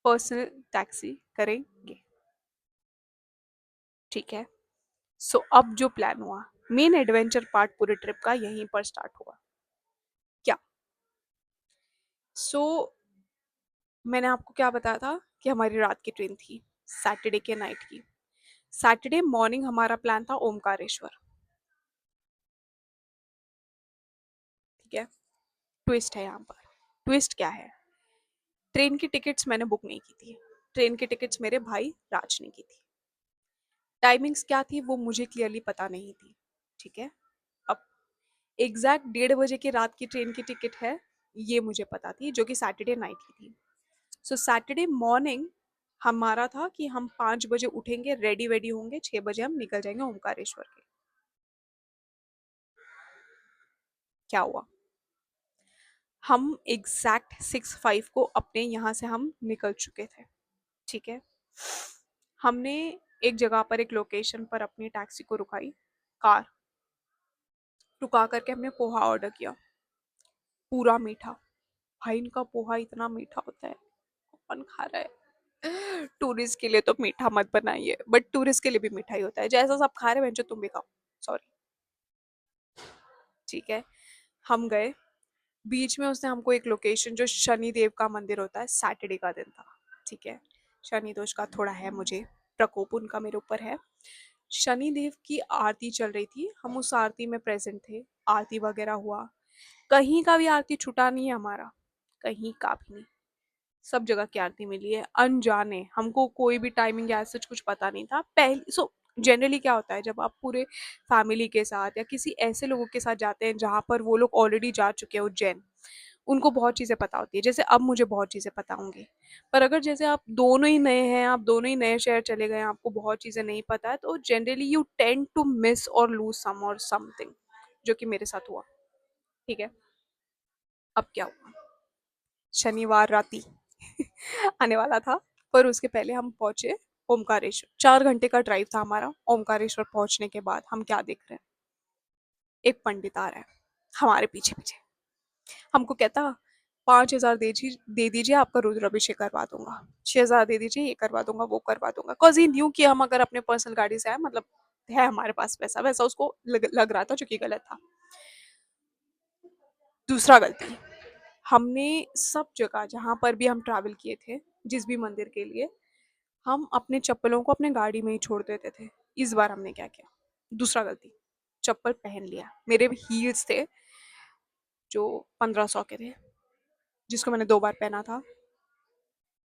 Personal taxi करेंगे। ठीक है। सो अब जो प्लान हुआ, मेन एडवेंचर पार्ट पूरे ट्रिप का यहीं पर स्टार्ट हुआ। क्या? सो मैंने आपको क्या बताया था कि हमारी रात की ट्रेन थी, सैटरडे के नाइट की। सैटरडे मॉर्निंग हमारा प्लान था ओमकारेश्वर। ठीक है। ट्विस्ट है यहाँ पर। ट्विस्ट क्या है? ट्रेन की टिकट्स मैंने बुक नहीं की थी। ट्रेन की टिकट्स मेरे भाई राज ने की थी। टाइमिंग्स क्या थी वो मुझे क्लियरली पता नहीं थी। ठीक है। अब एग्जैक्ट 1:30 बजे की रात की ट्रेन की टिकट है, ये मुझे पता थी, जो कि सैटरडे नाइट की थी। सो सैटरडे मॉर्निंग हमारा था कि हम 5 बजे उठेंगे, रेडी वेडी होंगे, 6 बजे हम निकल जाएंगे ओमकारेश्वर के। क्या हुआ? हम एग्जैक्ट 6:05 को अपने यहाँ से हम निकल चुके थे। ठीक है। हमने एक जगह पर, एक लोकेशन पर अपनी टैक्सी को रुकाई, कार रुका करके हमने पोहा ऑर्डर किया, पूरा मीठा। भाई इनका पोहा इतना मीठा होता है, कौन खा रहा है? टूरिस्ट के लिए तो मीठा मत बनाइए, बट टूरिस्ट के लिए भी मीठा ही होता है, जैसा सब खा रहे हैं जो तुम भी खाओ। सॉरी। ठीक है। हम गए, बीच में उसने हमको एक लोकेशन, जो शनि देव का मंदिर होता है, सैटरडे का दिन था। ठीक है। शनि दोष का थोड़ा है मुझे, प्रकोप उनका मेरे ऊपर है। शनि देव की आरती चल रही थी, हम उस आरती में प्रेजेंट थे। आरती वगैरह हुआ, कहीं का भी आरती छुटा नहीं है हमारा, कहीं का भी नहीं। सब जगह की आरती मिली है, अनजाने, हमको कोई भी टाइमिंग या सच कुछ पता नहीं था पहले। सो जनरली क्या होता है, जब आप पूरे फैमिली के साथ या किसी ऐसे लोगों के साथ जाते हैं जहाँ पर वो लोग ऑलरेडी जा चुके हैं उज्जैन, उनको बहुत चीज़ें पता होती है, जैसे अब मुझे बहुत चीज़ें पता होंगी। पर अगर जैसे आप दोनों ही नए हैं, आप दोनों ही नए शहर चले गए हैं, आपको बहुत चीज़ें नहीं पता है, तो generally you tend to miss or lose some or something, जो कि मेरे साथ हुआ। ठीक है। अब क्या हुआ, शनिवार राती आने वाला था, पर उसके पहले हम पहुंचे ओमकारेश्वर। 4 घंटे का ड्राइव था हमारा। ओमकारेश्वर पहुंचने के बाद हम क्या देख रहे हैं, एक पंडित आ रहा है हमारे पीछे पीछे, हमको कहता 5,000 दे दीजिए, आपका रुद्राभिषेक करवा दूंगा। 6,000 दे दीजिए, ये करवा दूंगा, वो करवा दूंगा। कॉज ही न्यू कि हम अगर अपने पर्सनल गाड़ी से आए, मतलब है हमारे पास पैसा, वैसा उसको लग रहा था, जो कि गलत था। दूसरा गलती, हमने सब जगह जहाँ पर भी हम ट्रैवल किए थे, जिस भी मंदिर के लिए, हम अपने चप्पलों को अपने गाड़ी में ही छोड़ देते थे। इस बार हमने क्या किया, दूसरा गलती, चप्पल पहन लिया। मेरे हील्स थे जो 1500 के थे, जिसको मैंने 2 बार पहना था,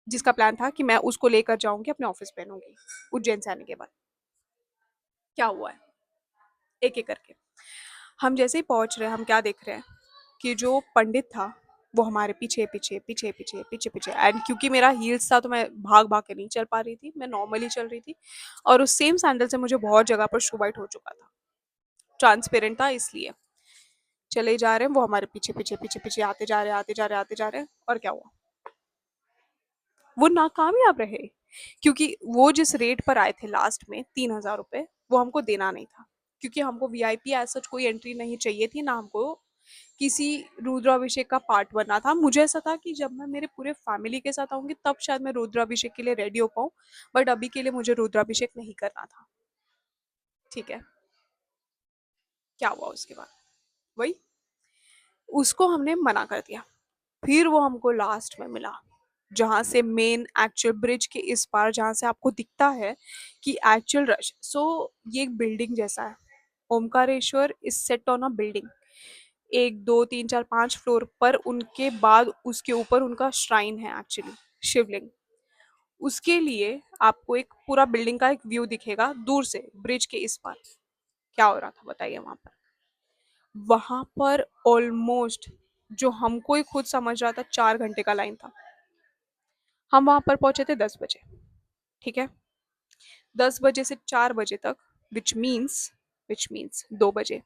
जिसका प्लान था कि मैं उसको लेकर जाऊंगी, अपने ऑफिस पहनूंगी उज्जैन से आने के बाद। क्या हुआ है, एक एक करके हम जैसे ही पहुंच रहे हैं, हम क्या देख रहे हैं कि जो पंडित था वो हमारे पीछे पीछे पीछे पीछे पीछे पीछे, एंड क्योंकि मेरा हील्स था तो मैं भाग भाग के नहीं चल पा रही थी, मैं नॉर्मली चल रही थी। और उस सेम सैंडल से मुझे बहुत जगह पर शू बाइट हो चुका था, ट्रांसपेरेंट था इसलिए। चले जा रहे हैं, वो हमारे पीछे पीछे पीछे पीछे आते जा रहे, आते जा रहे, आते जा रहे हैं। और क्या हुआ, वो नाकामयाब रहे, क्योंकि वो जिस रेट पर आए थे लास्ट में, 3,000 रुपये, वो हमको देना नहीं था, क्योंकि हमको वीआईपी एज सच कोई एंट्री नहीं चाहिए थी ना, हमको किसी रुद्राभिषेक का पार्ट बनना था। मुझे ऐसा था कि जब मैं मेरे पूरे फैमिली के साथ आऊंगी तब शायद मैं रुद्राभिषेक के लिए रेडी हो पाऊँ, बट अभी के लिए मुझे रुद्राभिषेक नहीं करना था। ठीक है। क्या हुआ उसके बाद, वही, उसको हमने मना कर दिया। फिर वो हमको लास्ट में मिला, जहां से मेन एक्चुअल ब्रिज के इस पार, जहां से आपको दिखता है कि एक्चुअल रश। सो ये एक बिल्डिंग जैसा है, Omkareshwar is set on a building, 1 2 3 4 5 floor पर, उनके बाद उसके ऊपर उनका श्राइन है एक्चुअली, शिवलिंग। उसके लिए आपको एक पूरा बिल्डिंग का एक व्यू दिखेगा दूर से, ब्रिज के इस पार। क्या हो रहा था बताइए वहां पर? वहां पर ऑलमोस्ट, जो हमको ही खुद समझ रहा था, 4 घंटे का लाइन था। हम वहां पर पहुंचे थे 10 बजे। ठीक है। 10 बजे से 4 बजे तक, विच मीन्स 2 बजे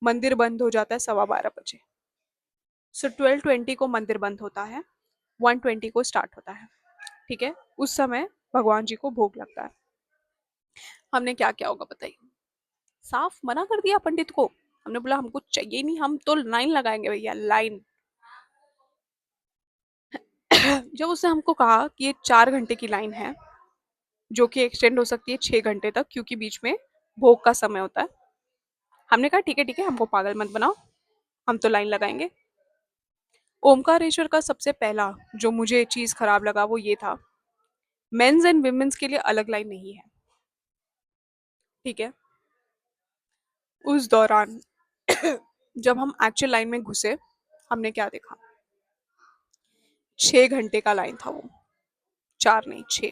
मंदिर बंद हो जाता है, 12:15 बजे। सो 12:20 को मंदिर बंद होता है, 1:20 को स्टार्ट होता है। ठीक है। उस समय भगवान जी को भोग लगता है। हमने क्या क्या होगा बताइए, साफ मना कर दिया पंडित को। हमने बोला हमको चाहिए नहीं, हम तो लाइन लगाएंगे भैया, लाइन। जब उसने हमको कहा कि ये 4 घंटे की लाइन है, जो कि एक्सटेंड हो सकती है 6 घंटे तक, क्योंकि बीच में भोग का समय होता है। हमने कहा ठीक है हमको पागल मत बनाओ, हम तो लाइन लगाएंगे। ओमकारेश्वर का सबसे पहला जो मुझे चीज खराब लगा वो ये था, मेंस एंड विमेन्स के लिए अलग लाइन नहीं है। ठीक है। उस दौरान जब हम एक्चुअल लाइन में घुसे, हमने क्या देखा, 6 घंटे का लाइन था वो, 4 नहीं 6।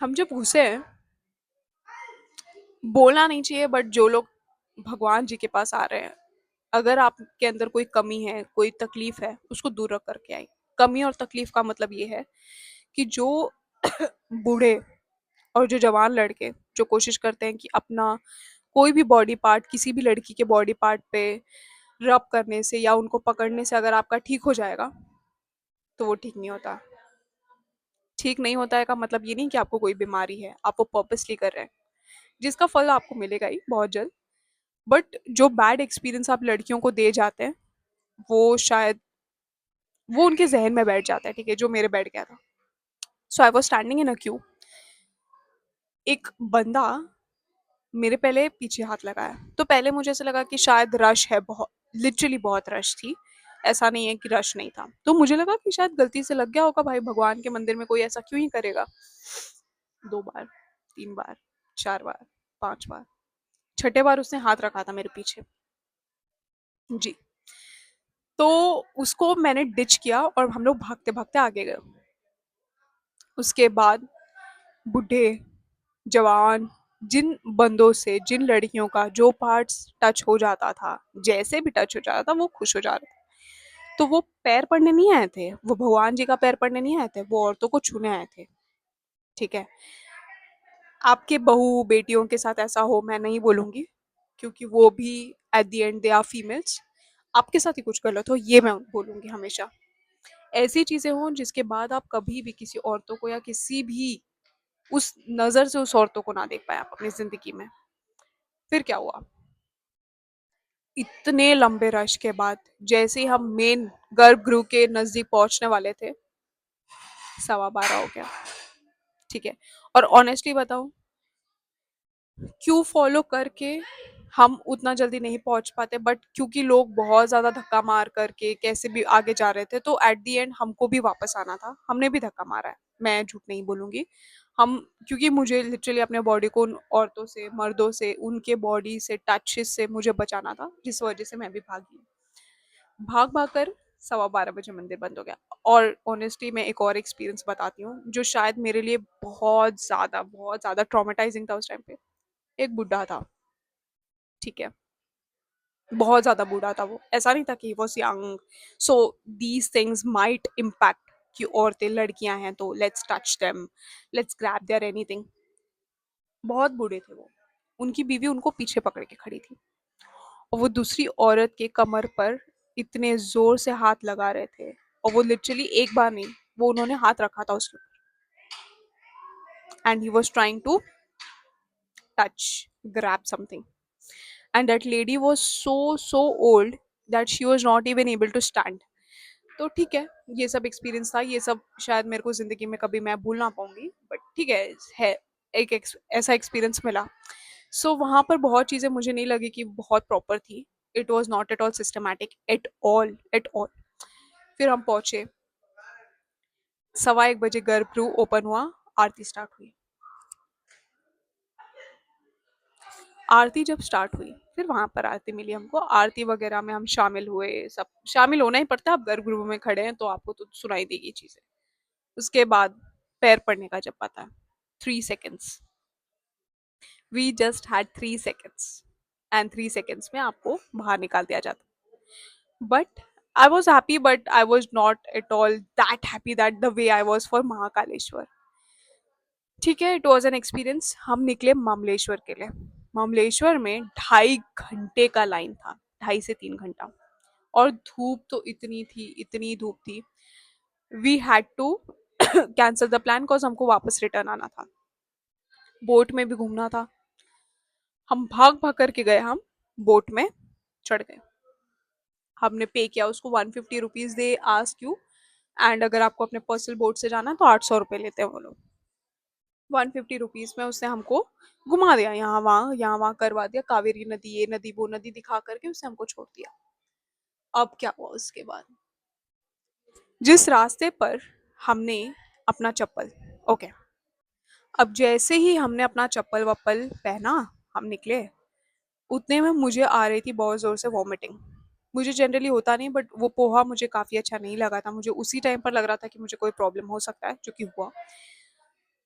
हम जब घुसे, बोलना नहीं चाहिए बट जो लोग भगवान जी के पास आ रहे हैं, अगर आपके अंदर कोई कमी है, कोई तकलीफ है, उसको दूर रख करके आई। कमी और तकलीफ का मतलब ये है कि जो बूढ़े और जो जवान लड़के जो कोशिश करते हैं कि अपना कोई भी बॉडी पार्ट किसी भी लड़की के बॉडी पार्ट पे रब करने से या उनको पकड़ने से अगर आपका ठीक हो जाएगा, तो वो ठीक नहीं होता। ठीक नहीं होता है का मतलब ये नहीं कि आपको कोई बीमारी है, आप वो पर्पसली कर रहे हैं, जिसका फल आपको मिलेगा ही बहुत जल्द। बट जो बैड एक्सपीरियंस आप लड़कियों को दे जाते हैं, वो शायद वो उनके जहन में बैठ जाता है। ठीक है, जो मेरे बैठ गया था। So I was standing in a queue. एक बंदा मेरे पहले पीछे हाथ लगाया, तो पहले मुझे ऐसा लगा कि शायद रश है, बहुत लिटरली बहुत रश थी। ऐसा नहीं है कि रश नहीं था, तो मुझे लगा कि शायद गलती से लग गया होगा, भाई भगवान के मंदिर में कोई ऐसा क्यों ही करेगा। 2 बार, 3 बार, 4 बार, 5 बार, छठे बार उसने हाथ रखा था मेरे पीछे। जी। तो उसको मैंने डिच किया और हम लोग भागते भागते आगे गए। उसके बाद बूढ़े, जवान, जिन बंदों से जिन लड़कियों का जो पार्ट्स टच हो जाता था, जैसे भी टच हो जाता था, वो खुश हो जा रहे थे। तो वो पैर पड़ने नहीं आए थे, वो भगवान जी का पैर पड़ने नहीं आए थे, वो औरतों को छूने आए थे। ठीक है। आपके बहू बेटियों के साथ ऐसा हो मैं नहीं बोलूंगी, क्योंकि वो भी at the end they are females. आपके साथ ही कुछ गलत हो ये मैं बोलूंगी हमेशा। ऐसी चीजें हों जिसके बाद आप कभी भी किसी औरतों को या किसी भी उस नजर से उस औरतों को ना देख पाए आप अपनी जिंदगी में। फिर क्या हुआ, इतने लंबे रश के बाद जैसे ही हम मेन गर्भगृह के नजदीक पहुंचने वाले थे, 12:15 हो गया। ठीक है। और ऑनेस्टली बताऊं, क्यों फॉलो करके हम उतना जल्दी नहीं पहुंच पाते, बट क्योंकि लोग बहुत ज्यादा धक्का मार करके कैसे भी आगे जा रहे थे, तो एट द एंड हमको भी वापस आना था। हमने भी धक्का मारा है, मैं झूठ नहीं बोलूंगी। हम, क्योंकि मुझे लिटरली अपने बॉडी को उन औरतों से, मर्दों से, उनके बॉडी से टचेस से मुझे बचाना था, जिस वजह से मैं भी भागी। भाग भाग कर 12:15 बजे मंदिर बंद हो गया। और ऑनेस्टली मैं एक और एक्सपीरियंस बताती हूँ जो शायद मेरे लिए बहुत ज्यादा ट्रॉमेटाइजिंग था उस टाइम पे। एक बुढ़ा था। ठीक है। बहुत ज्यादा बूढ़ा था वो, ऐसा नहीं था कि was young. So these things might impact कि औरतें लड़कियां हैं तो let's touch them, let's grab their anything. बहुत बूढ़े थे वो। उनकी बीवी उनको पीछे पकड़ के खड़ी थी, और वो दूसरी औरत के कमर पर इतने जोर से हाथ लगा रहे थे। और वो लिटरली एक बार नहीं, वो उन्होंने हाथ रखा था उसके ऊपर, and he was trying to touch, grab something. And that lady was so old that she was not even able to stand. तो ठीक है, ये सब एक्सपीरियंस था, ये सब शायद मेरे को जिंदगी में कभी मैं भूल ना पाऊंगी, बट ठीक है एक ऐसा एक्सपीरियंस मिला। सो वहां पर बहुत चीजें मुझे नहीं लगी कि बहुत प्रॉपर थी। It was not at all systematic, at all. फिर हम पहुंचे, 1:15 बजे गर्भगृह ओपन हुआ, आरती स्टार्ट हुई। आरती जब स्टार्ट हुई, फिर वहां पर आरती मिली हमको, आरती वगैरह में हम शामिल हुए। सब शामिल होना ही पड़ता है, आप गर्भगृह में खड़े हैं तो आपको तो सुनाई देगी चीजें। उसके बाद पैर पड़ने का जब पता है, 3 seconds, we just had 3 seconds, and 3 seconds में आपको बाहर निकाल दिया जाता। But I was happy, but I was not at all that happy that the way I was for Mahakaleshwar. ठीक है, इट वॉज एन एक्सपीरियंस। हम निकले मामलेश्वर के लिए। मामलेश्वर में 2.5 घंटे का लाइन था, 2.5 से 3 घंटा। और धूप तो इतनी थी, इतनी धूप थी। We had to cancel the plan, because हमको वापस रिटर्न आना था, बोट में भी घूमना था। हम भाग भाग करके गए, हम बोट में चढ़ गए। हमने पे किया उसको 150 rupees they ask you and अगर आपको अपने पर्सनल बोट से जाना है तो 800 रुपये लेते हैं वो लोग। 150 रुपीज में उसने हमको घुमा दिया, यहाँ वहाँ करवा दिया, कावेरी नदी ये नदी वो नदी दिखा करके उसने हमको छोड़ दिया। अब क्या हुआ उसके बाद, जिस रास्ते पर हमने अपना चप्पल, ओके, अब जैसे ही हमने अपना चप्पल वप्पल पहना, हम निकले, उतने में मुझे आ रही थी बहुत जोर से वॉमिटिंग। मुझे जनरली होता नहीं, बट वो पोहा मुझे काफी अच्छा नहीं लगा था, मुझे उसी टाइम पर लग रहा था कि मुझे कोई प्रॉब्लम हो सकता है, जो कि हुआ।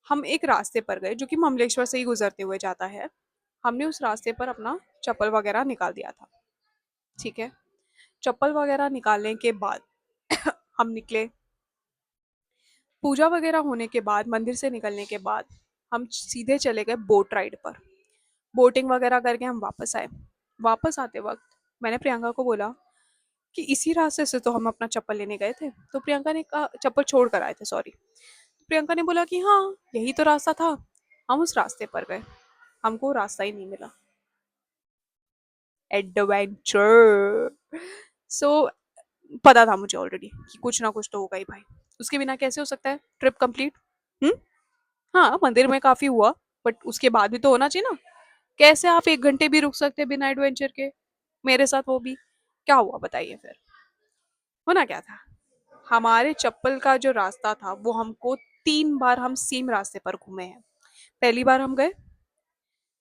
हम एक रास्ते पर गए जो कि ममलेश्वर से ही गुजरते हुए जाता है। हमने उस रास्ते पर अपना चप्पल वगैरह निकाल दिया था। ठीक है, चप्पल वगैरह निकालने के बाद हम निकले। पूजा वगैरह होने के बाद, मंदिर से निकलने के बाद, हम सीधे चले गए बोट राइड पर। बोटिंग वगैरह करके हम वापस आए। वापस आते वक्त मैंने प्रियंका को बोला कि इसी रास्ते से तो हम अपना चप्पल लेने गए थे। तो प्रियंका ने कहा, चप्पल छोड़ कर आए थे, सॉरी। प्रियंका ने बोला कि हाँ, यही तो रास्ता था। हम उस रास्ते पर गए, हमको रास्ता ही नहीं मिला। एडवेंचर। सो पता था मुझे ऑलरेडी कि कुछ ना कुछ तो होगा ही भाई। उसके बिना कैसे हो सकता है ट्रिप कंप्लीट? हम्म। हाँ, मंदिर में काफी हुआ, बट उसके बाद भी तो होना चाहिए ना। कैसे आप 1 घंटे भी रुक सकते हैं बिना एडवेंचर के? मेरे साथ वो भी। क्या हुआ बताइए फिर। होना क्या था, हमारे चप्पल का जो रास्ता था वो हमको 3 बार हम सेम रास्ते पर घूमे हैं। पहली बार हम गए,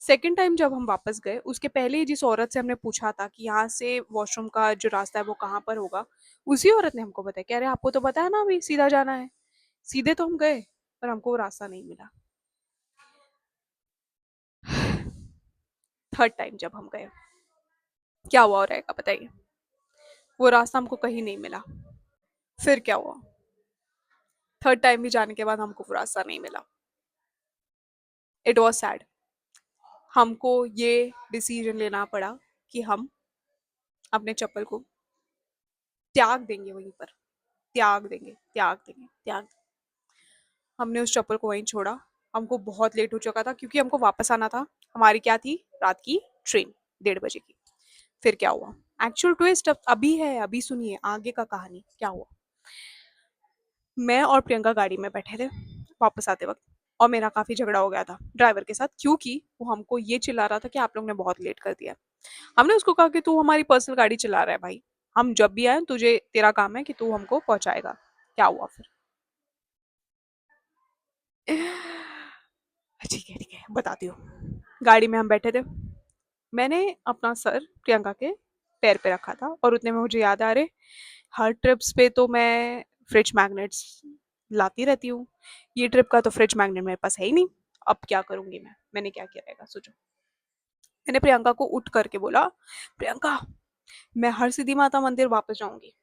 सेकेंड टाइम जब हम वापस गए, उसके पहले ही जिस औरत से हमने पूछा था कि यहाँ से वॉशरूम का जो रास्ता है वो कहाँ पर होगा, उसी औरत ने हमको बताया, कह रहे आपको तो पता है ना, अभी सीधा जाना है। सीधे तो हम गए, पर हमको वो रास्ता नहीं मिला। थर्ड टाइम जब हम गए, क्या हुआ और रहेगा बताइए। वो रास्ता हमको कहीं नहीं मिला। फिर क्या हुआ, थर्ड टाइम भी जाने के बाद हमको वो रास्ता नहीं मिला। It was sad. हमको ये डिसीजन लेना पड़ा कि हम अपने चप्पल को त्याग देंगे वहीं पर। त्याग देंगे, त्याग देंगे, त्याग देंगे। हमने उस चप्पल को वहीं छोड़ा। हमको बहुत लेट हो चुका था क्योंकि हमको वापस आना था। हमारी क्या थी, रात की ट्रेन, 1:30 बजे की। फिर क्या हुआ, एक्चुअल ट्विस्ट अब अभी है, अभी सुनिए आगे का कहानी क्या हुआ। मैं और प्रियंका गाड़ी में बैठे थे वापस आते वक्त, और मेरा काफी झगड़ा हो गया था ड्राइवर के साथ, क्योंकि वो हमको ये चिल्ला रहा था कि आप लोग ने बहुत लेट कर दिया। हमने उसको कहा कि तू हमारी पर्सनल गाड़ी चला रहा है भाई, हम जब भी आए तुझे, तेरा काम है कि तू हमको पहुंचाएगा। क्या हुआ फिर? ठीक है बताती हूँ। गाड़ी में हम बैठे थे, मैंने अपना सर प्रियंका के पैर पे रखा था, और उतने में मुझे याद आ रहे, हर ट्रिप्स पे तो मैं फ्रिज मैग्नेट्स लाती रहती हूँ, ये ट्रिप का तो फ्रिज मैग्नेट मेरे पास है ही नहीं। अब क्या करूंगी मैंने क्या किया रहेगा सोचो। मैंने प्रियंका को उठ करके बोला, प्रियंका, मैं हर सिद्धि माता मंदिर वापस जाऊंगी।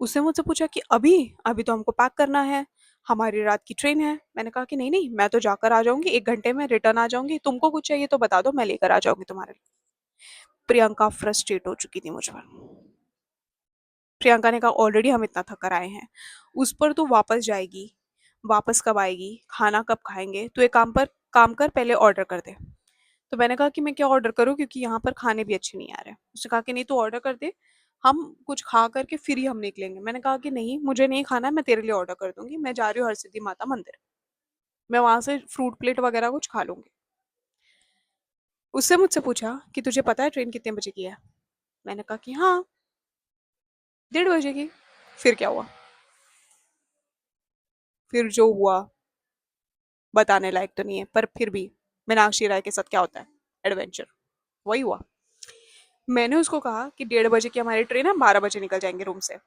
उसने मुझसे पूछा कि अभी, अभी तो हमको पैक करना है, हमारी रात की ट्रेन है। मैंने कहा कि नहीं नहीं, मैं तो जाकर आ जाऊंगी, 1 घंटे में रिटर्न आ जाऊंगी, तुमको कुछ चाहिए तो बता दो, मैं लेकर आ जाऊंगी तुम्हारे लिए। प्रियंका फ्रस्ट्रेट हो चुकी थी मुझ पर। प्रियंका ने कहा ऑलरेडी हम इतना थक कर आए हैं, उस पर तू वापस जाएगी, वापस कब आएगी, खाना कब खाएंगे, तो एक काम कर, पहले ऑर्डर कर दे। तो मैंने कहा कि मैं क्या ऑर्डर करूँ, क्योंकि यहाँ पर खाने भी अच्छे नहीं आ रहे। उसने कहा कि नहीं तू ऑर्डर कर दे, हम कुछ खा करके फिर ही हम निकलेंगे। मैंने कहा कि नहीं, मुझे नहीं खाना है, मैं तेरे लिए ऑर्डर कर दूंगी, मैं जा रही हूँ हरसिद्धि माता मंदिर, मैं वहां से फ्रूट प्लेट वगैरह कुछ खा लूंगी। उससे मुझसे पूछा कि तुझे पता है ट्रेन कितने बजे की है? मैंने कहा कि हाँ, 1:30 बजे की। फिर क्या हुआ, फिर जो हुआ बताने लायक तो नहीं है, पर फिर भी मीनाक्षी राय के साथ क्या होता है, एडवेंचर, वही हुआ। मैंने उसको कहा कि 1:30 बजे की हमारी ट्रेन है, 12 बजे निकल जाएंगे रूम से।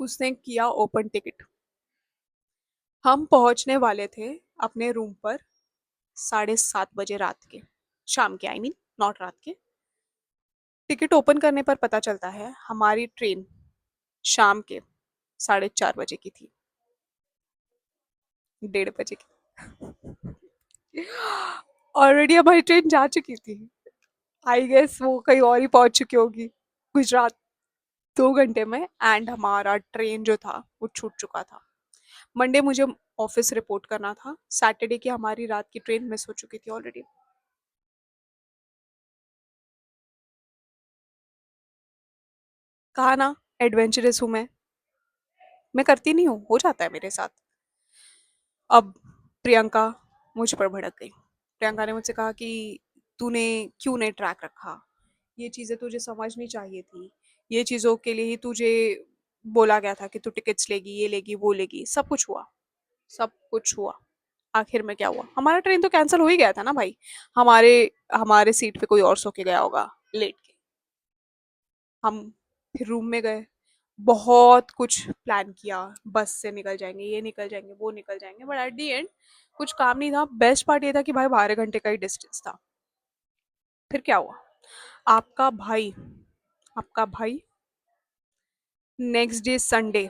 उसने किया ओपन टिकट। हम पहुंचने वाले थे अपने रूम पर 7:30 बजे रात के, शाम के, आई मीन नॉट रात के। टिकट ओपन करने पर पता चलता है हमारी ट्रेन शाम के 4:30 बजे की थी, 1:30 बजे की। ऑलरेडी हमारी ट्रेन जा चुकी थी। आई गेस वो कहीं और ही पहुंच चुकी होगी, गुजरात, 2 घंटे में। एंड हमारा ट्रेन जो था वो छूट चुका था। मंडे मुझे ऑफिस रिपोर्ट करना था, सैटरडे की हमारी रात की ट्रेन मिस हो चुकी थी ऑलरेडी। कहा ना, एडवेंचरस हूं मैं। मैं करती नहीं हूँ, हो जाता है मेरे साथ। अब प्रियंका मुझ पर भड़क गई। प्रियंका ने मुझसे कहा कि तूने क्यों नहीं ट्रैक रखा, ये चीज़ें तुझे समझनी चाहिए थी, ये चीज़ों के लिए ही तुझे बोला गया था कि तू टिकट्स लेगी, ये लेगी, वो लेगी। सब कुछ हुआ, सब कुछ हुआ। आखिर में क्या हुआ, हमारा ट्रेन तो कैंसिल हो ही गया था ना भाई। हमारे हमारे सीट पे कोई और सो के गया होगा लेट के। हम फिर रूम में गए, बहुत कुछ प्लान किया, बस से निकल जाएंगे, ये निकल जाएंगे, वो निकल जाएंगे, बट एट द एंड कुछ काम नहीं था। बेस्ट पार्ट ये था कि भाई 12 घंटे का ही डिस्टेंस था। फिर क्या हुआ, आपका भाई आपका भाई नेक्स्ट डे संडे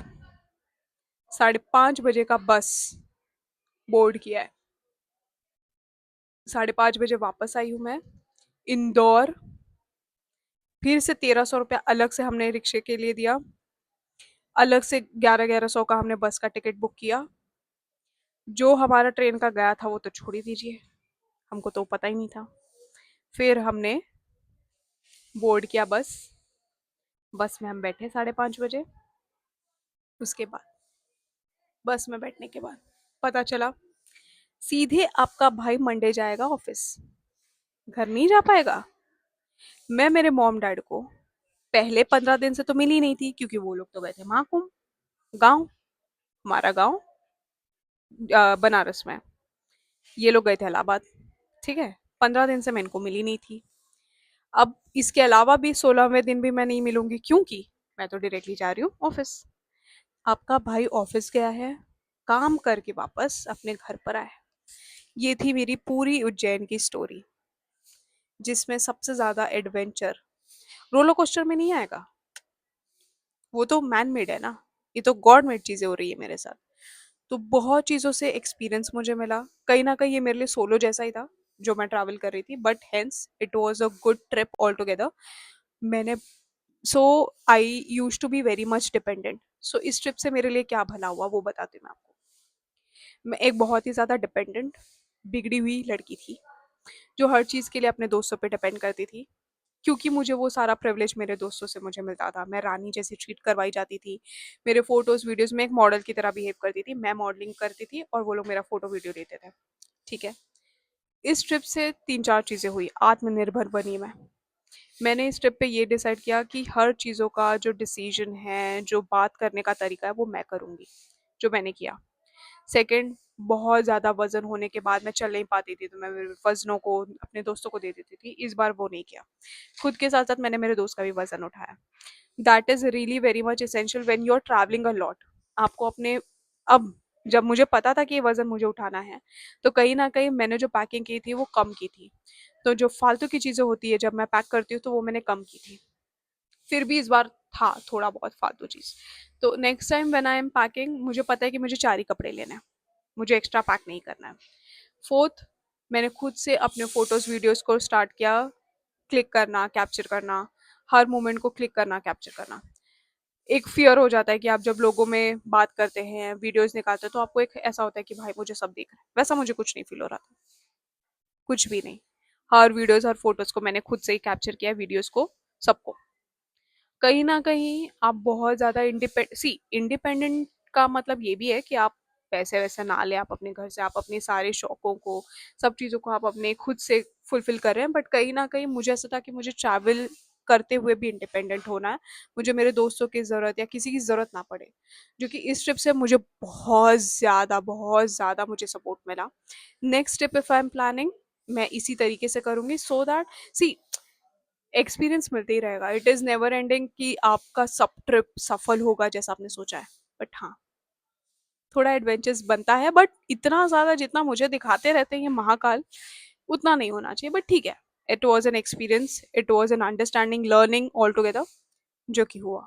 5:30 बजे का बस बोर्ड किया है। 5:30 बजे वापस आई हूँ मैं इंदौर। फिर से 1300 रुपया अलग से हमने रिक्शे के लिए दिया, अलग से 1100 का हमने बस का टिकट बुक किया। जो हमारा ट्रेन का गया था वो तो छोड़ ही दीजिए, हमको तो पता ही नहीं था। फिर हमने बोर्ड किया बस, बस में हम बैठे 5:30 बजे। उसके बाद बस में बैठने के बाद पता चला सीधे आपका भाई मंडे जाएगा ऑफिस, घर नहीं जा पाएगा। मैं मेरे मॉम डैड को पहले 15 दिन से तो मिली नहीं थी, क्योंकि वो लोग तो गए थे महाकुंभ, गाँव, हमारा गाँव बनारस में। ये लोग गए थे इलाहाबाद। ठीक है, 15 दिन से मैं इनको मिली नहीं थी। अब इसके अलावा भी 16वें दिन भी मैं नहीं मिलूंगी, क्योंकि मैं तो डायरेक्टली जा रही हूँ ऑफिस। आपका भाई ऑफिस गया है, काम करके वापस अपने घर पर आया। ये थी मेरी पूरी उज्जैन की स्टोरी, जिसमें सबसे ज्यादा एडवेंचर रोलर कोस्टर में नहीं आएगा, वो तो मैन मेड है ना, ये तो गॉड मेड चीजें हो रही है मेरे साथ। तो बहुत चीज़ों से एक्सपीरियंस मुझे मिला। कहीं ना कहीं ये मेरे लिए सोलो जैसा ही था जो मैं ट्रैवल कर रही थी, but hence it was a good trip all together. मैंने so I used to be very much dependent. So इस ट्रिप से मेरे लिए क्या भला हुआ वो बताती हूँ मैं आपको। मैं एक बहुत ही ज़्यादा डिपेंडेंट बिगड़ी हुई लड़की थी, जो हर चीज़ के लिए अपने दोस्तों पे डिपेंड करती थी, क्योंकि मुझे वो सारा प्रिविलेज मेरे दोस्तों से मुझे मिलता था। मैं रानी जैसी ट्रीट करवाई जाती थी। मेरे फोटोज वीडियोस में एक मॉडल की तरह बिहेव करती थी, मैं मॉडलिंग करती थी और वो लोग मेरा फोटो वीडियो लेते थे। ठीक है, इस ट्रिप से 3-4 चीज़ें हुई, आत्मनिर्भर बनी मैं। मैंने इस ट्रिप पे ये डिसाइड किया कि हर चीज़ों का जो डिसीजन है, जो बात करने का तरीका है, वो मैं करूँगी, जो मैंने किया। सेकंड, बहुत ज़्यादा वज़न होने के बाद मैं चल नहीं पाती थी, तो मैं मेरे वज़नों को अपने दोस्तों को दे देती थी। इस बार वो नहीं किया, खुद के साथ-साथ मैंने मेरे दोस्त का भी वज़न उठाया। That is really very much essential when you are travelling a lot. आपको अपने अब जब मुझे पता था कि ये वज़न मुझे उठाना है, तो कहीं न कहीं मैंने जो पैकिंग की थी वो कम की थी। तो जो फालतू की चीज़ें होती है जब मैं पैक करती हूँ, तो वो मैंने कम की थी। फिर भी इस बार था थोड़ा बहुत फालतू चीज़। तो next time when I am packing, मुझे पता है कि मुझे 4 ही कपड़े लेने हैं, मुझे एक्स्ट्रा पैक नहीं करना है। फोर्थ, मैंने खुद से अपने फोटोज़ वीडियोज़ को स्टार्ट किया, क्लिक करना, कैप्चर करना, हर मोमेंट को क्लिक करना, कैप्चर करना। एक फ़ियर हो जाता है कि आप जब लोगों में बात करते हैं, वीडियोज़ निकालते हैं, तो आपको एक ऐसा होता है कि भाई मुझे सब दिख रहा है। वैसा मुझे कुछ नहीं फ़ील हो रहा था, कुछ भी नहीं। हर वीडियोज़, हर फ़ोटोज़ को मैंने खुद से ही कैप्चर किया है, वीडियोज़ को, सबको। कहीं न कहीं आप बहुत ज़्यादा इंडिपेंडेंट का मतलब ये भी है कि आप पैसे-वैसे ना लें, आप अपने घर से, आप अपने सारे शौकों को, सब चीज़ों को आप अपने खुद से फुलफ़िल कर रहे हैं। बट कहीं न कहीं मुझे ऐसा था कि मुझे ट्रैवल करते हुए भी इंडिपेंडेंट होना है। मुझे मेरे दोस्तों की ज़रूरत या किसी की ज़रूरत ना पड़े, जो कि इस ट्रिप से मुझे बहुत ज़्यादा मुझे सपोर्ट मिला। Next trip if I am planning, मैं इसी तरीके से करूँगी, सो दैट सी एक्सपीरियंस मिलते ही रहेगा। इट इज़ नेवर एंडिंग कि आपका सब ट्रिप सफल होगा जैसा आपने सोचा है। बट हाँ, थोड़ा एडवेंचर्स बनता है, बट इतना ज़्यादा जितना मुझे दिखाते रहते हैं ये महाकाल, उतना नहीं होना चाहिए। बट ठीक है, it was an experience, it was an understanding, learning all together, जो कि हुआ।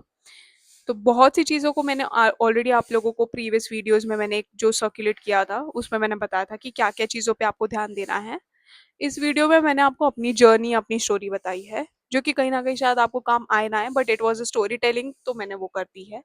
तो बहुत सी चीज़ों को मैंने ऑलरेडी आप लोगों को प्रीवियस वीडियोस में मैंने एक जो सर्कुलेट किया था उसमें मैंने बताया था कि क्या क्या चीज़ों पे आपको ध्यान देना है। इस वीडियो में मैंने आपको अपनी जर्नी, अपनी स्टोरी बताई है, जो कि कहीं न कहीं शायद आपको काम आए ना आए, but it was a story telling, तो मैंने वो कर दी है।